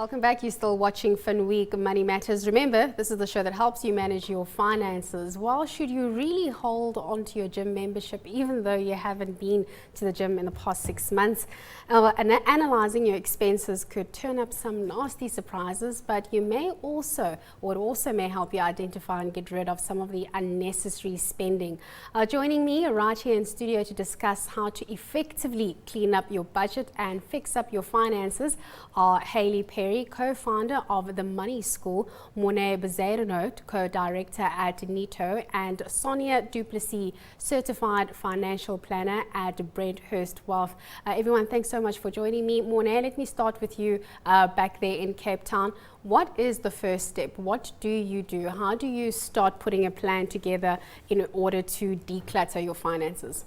Welcome back. You're still watching Finweek Money Matters. Remember, this is the show that helps you manage your finances. Why should you really hold on to your gym membership even though you haven't been to the gym in the past 6 months? Analyzing your expenses could turn up some nasty surprises, but you may also, or it also may help you identify and get rid of some of the unnecessary spending. Joining me right here in studio to discuss how to effectively clean up your budget and fix up your finances are Hayley, Parry, co-founder of the Money School, Morne Bezuidenhout, co-director at Netto, and Sonia du Plessis, certified financial planner at Brenthurst Wealth. Everyone, thanks so much for joining me. Morne, let me start with you back there in Cape Town. What is the first step? What do you do? How do you start putting a plan together in order to declutter your finances?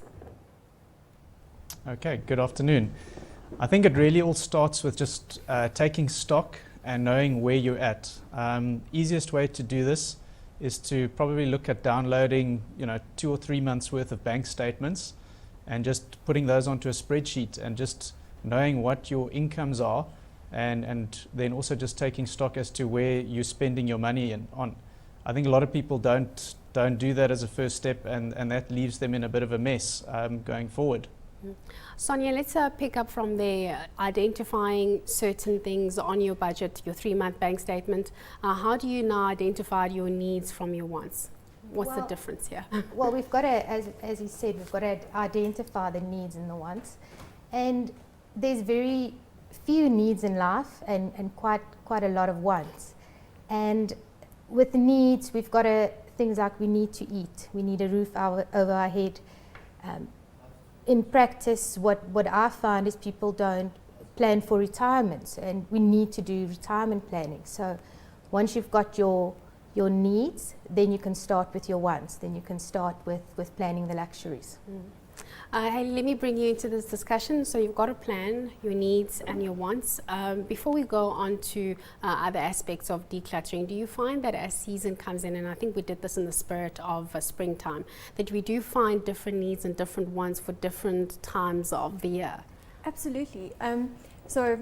Okay, good afternoon. I think it really all starts with just taking stock and knowing where you're at. Easiest way to do this is to probably look at downloading, 2 or 3 months worth of bank statements and just putting those onto a spreadsheet and just knowing what your incomes are, and then also just taking stock as to where you're spending your money on. I think a lot of people don't do that as a first step, and that leaves them in a bit of a mess going forward. Sonia, let's pick up from there, identifying certain things on your budget, your 3-month bank statement. How do you now identify your needs from your wants? What's the difference here? Well, we've got to, as you said, we've got to identify the needs and the wants. And there's very few needs in life and quite a lot of wants. And with the needs, we've got things like we need to eat, we need a roof over our head. In practice, what I find is people don't plan for retirement, and we need to do retirement planning. So once you've got your needs, then you can start with your wants, then you can start with planning the luxuries. Hey, let me bring you into this discussion. So you've got a plan, your needs and your wants. Before we go on to other aspects of decluttering, do you find that as season comes in, and I think we did this in the spirit of springtime, that we do find different needs and different wants for different times of the year? Absolutely. So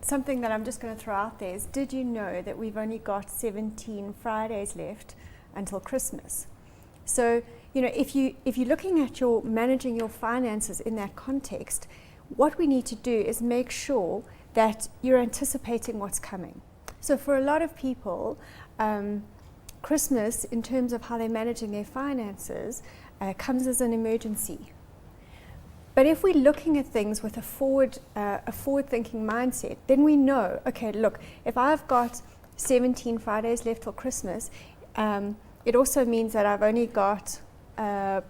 something that I'm just going to throw out there is, did you know that we've only got 17 Fridays left until Christmas? So if you're looking at managing your finances in that context, what we need to do is make sure that you're anticipating what's coming. So for a lot of people, Christmas, in terms of how they're managing their finances, comes as an emergency. But if we're looking at things with a forward-thinking mindset, then we know, okay, look, if I've got 17 Fridays left till Christmas, it also means that I've only got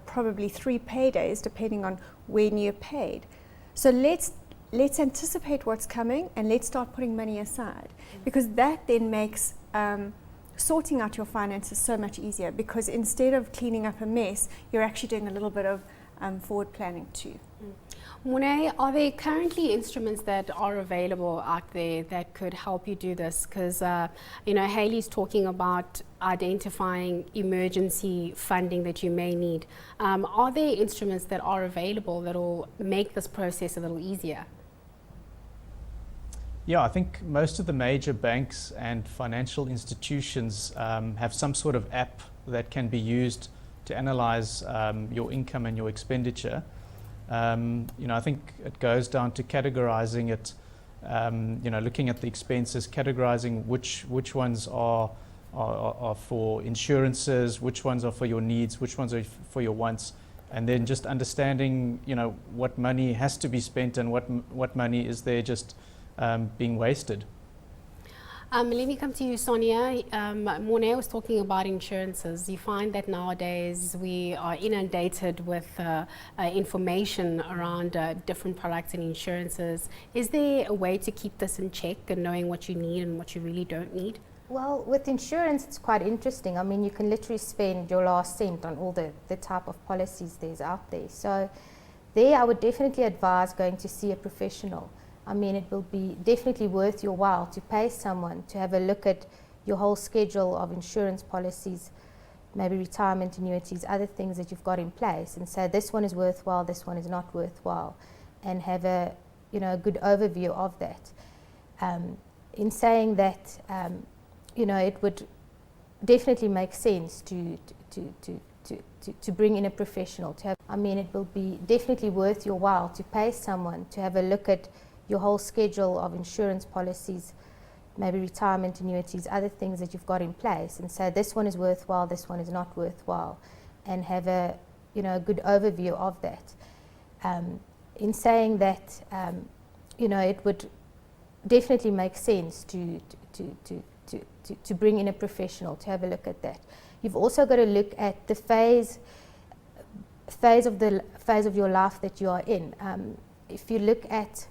probably 3 paydays, depending on when you're paid. So let's anticipate what's coming, and let's start putting money aside, because that then makes sorting out your finances so much easier, because instead of cleaning up a mess, you're actually doing a little bit of forward planning too. Morne, are there currently instruments that are available out there that could help you do this? Because, Hayley's talking about identifying emergency funding that you may need. Are there instruments that are available that will make this process a little easier? Yeah, I think most of the major banks and financial institutions have some sort of app that can be used to analyze your income and your expenditure. I think it goes down to categorizing it, looking at the expenses, categorizing which ones are for insurances, which ones are for your needs, which ones are for your wants, and then just understanding, what money has to be spent and what money is there just being wasted. Let me come to you, Sonia. Morne was talking about insurances. You find that nowadays we are inundated with information around different products and insurances. Is there a way to keep this in check and knowing what you need and what you really don't need? Well, with insurance, it's quite interesting. I mean, you can literally spend your last cent on all the type of policies there's out there. So there, I would definitely advise going to see a professional. I mean, it will be definitely worth your while to pay someone to have a look at your whole schedule of insurance policies, maybe retirement annuities, other things that you've got in place, and say this one is worthwhile, this one is not worthwhile, and have a good overview of that. in saying that, it would definitely make sense to bring in a professional. It will be definitely worth your while to pay someone to have a look at your whole schedule of insurance policies, maybe retirement annuities, other things that you've got in place, and say this one is worthwhile, this one is not worthwhile, and have a good overview of that. In saying that, it would definitely make sense to bring in a professional to have a look at that. You've also got to look at the phase of your life that you are in. If you look at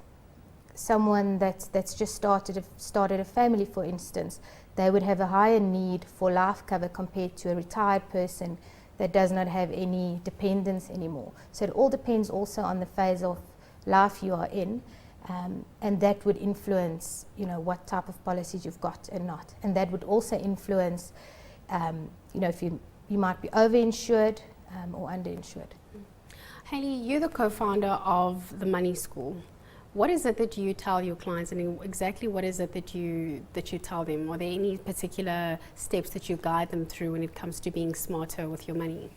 someone that's just started a family, for instance, they would have a higher need for life cover compared to a retired person that does not have any dependents anymore. So it all depends also on the phase of life you are in, and that would influence, what type of policies you've got and not. And that would also influence, if you might be overinsured or underinsured. Hayley, you're the co-founder of the Money School. What is it that you tell your clients, and exactly what is it that you tell them? Are there any particular steps that you guide them through when it comes to being smarter with your money?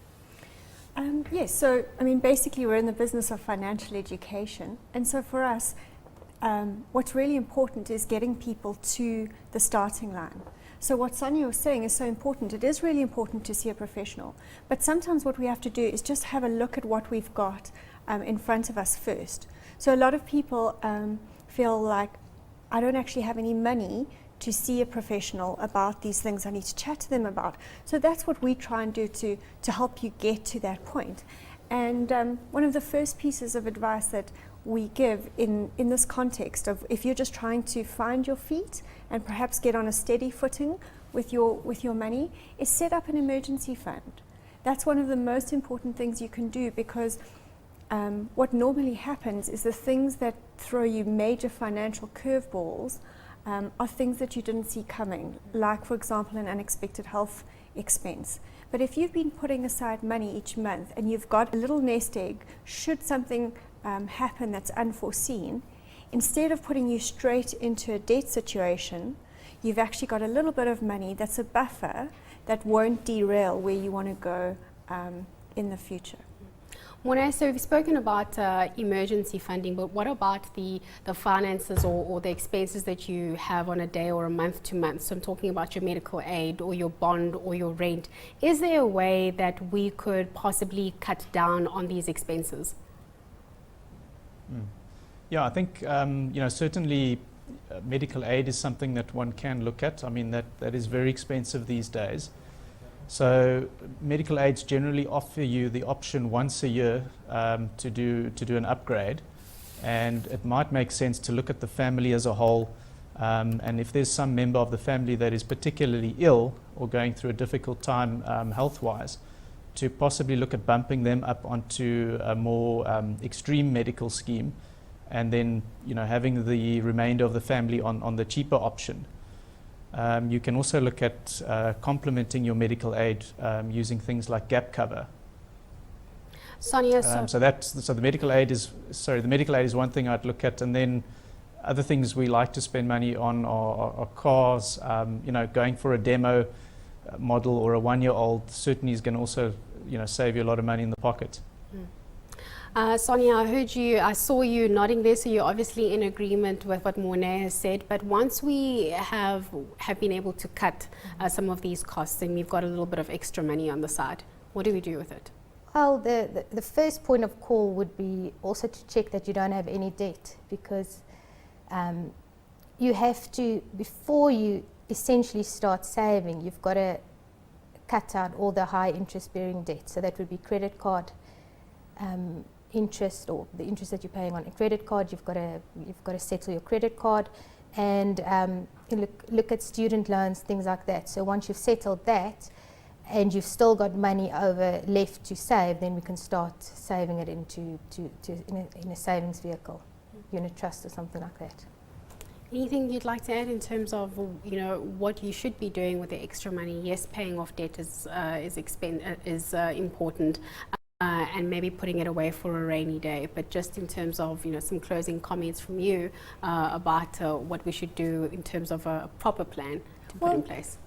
Yes, so basically we're in the business of financial education, and so for us, what's really important is getting people to the starting line. So what Sonia was saying is so important. It is really important to see a professional, but sometimes what we have to do is just have a look at what we've got in front of us first. So a lot of people feel like, I don't actually have any money to see a professional about these things I need to chat to them about. So that's what we try and do to help you get to that point. And one of the first pieces of advice that we give in this context of, if you're just trying to find your feet and perhaps get on a steady footing with your money, is set up an emergency fund. That's one of the most important things you can do, because what normally happens is the things that throw you major financial curveballs are things that you didn't see coming, like, for example, an unexpected health expense. But if you've been putting aside money each month and you've got a little nest egg, should something happen that's unforeseen, instead of putting you straight into a debt situation, you've actually got a little bit of money that's a buffer that won't derail where you want to go in the future. Morne, so we've spoken about emergency funding, but what about the finances or the expenses that you have on a day or a month to month? So I'm talking about your medical aid or your bond or your rent. Is there a way that we could possibly cut down on these expenses? Yeah, I think certainly medical aid is something that one can look at. That is very expensive these days. So medical aids generally offer you the option once a year to do an upgrade, and it might make sense to look at the family as a whole, and if there's some member of the family that is particularly ill or going through a difficult time health-wise, to possibly look at bumping them up onto a more extreme medical scheme, and then having the remainder of the family on the cheaper option. You can also look at complementing your medical aid using things like gap cover. Sonia, so the medical aid is one thing I'd look at, and then other things we like to spend money on are cars. Going for a demo model or a 1-year-old certainly is going to also save you a lot of money in the pocket. Sonia, I saw you nodding there, so you're obviously in agreement with what Morne has said. But once we have been able to cut some of these costs and we've got a little bit of extra money on the side, what do we do with it? Well, the first point of call would be also to check that you don't have any debt, because you have to, before you essentially start saving, you've got to cut out all the high interest bearing debt. So that would be credit card interest, or the interest that you're paying on a credit card. You've got to settle your credit card, and look at student loans, things like that. So once you've settled that and you've still got money over left to save, then we can start saving it in a savings vehicle, unit trust or something like that. Anything you'd like to add in terms of what you should be doing with the extra money? Yes, paying off debt is important. and maybe putting it away for a rainy day. But just in terms of, some closing comments from you about what we should do in terms of a proper plan to put in place.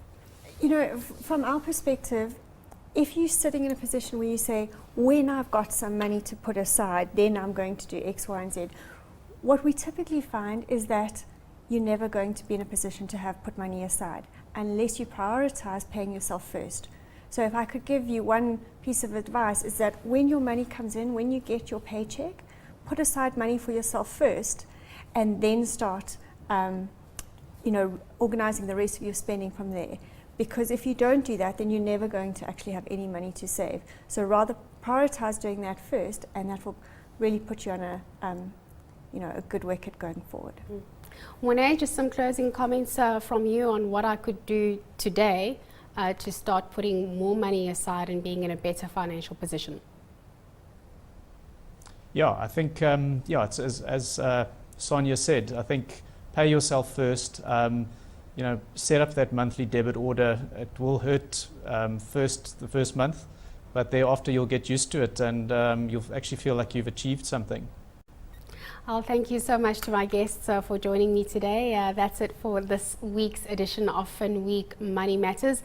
From our perspective, if you're sitting in a position where you say, when I've got some money to put aside, then I'm going to do X, Y, and Z, what we typically find is that you're never going to be in a position to have put money aside unless you prioritize paying yourself first. So if I could give you one piece of advice, is that when your money comes in, when you get your paycheck, put aside money for yourself first and then start organizing the rest of your spending from there. Because if you don't do that, then you're never going to actually have any money to save. So rather prioritize doing that first, and that will really put you on a good wicket going forward. Morne, just some closing comments from you on what I could do today to start putting more money aside and being in a better financial position. Yeah, I think it's as Sonia said. I think pay yourself first. Set up that monthly debit order. It will hurt the first month, but thereafter you'll get used to it, and you'll actually feel like you've achieved something. I'll thank you so much to my guests for joining me today. That's it for this week's edition of Finweek Money Matters.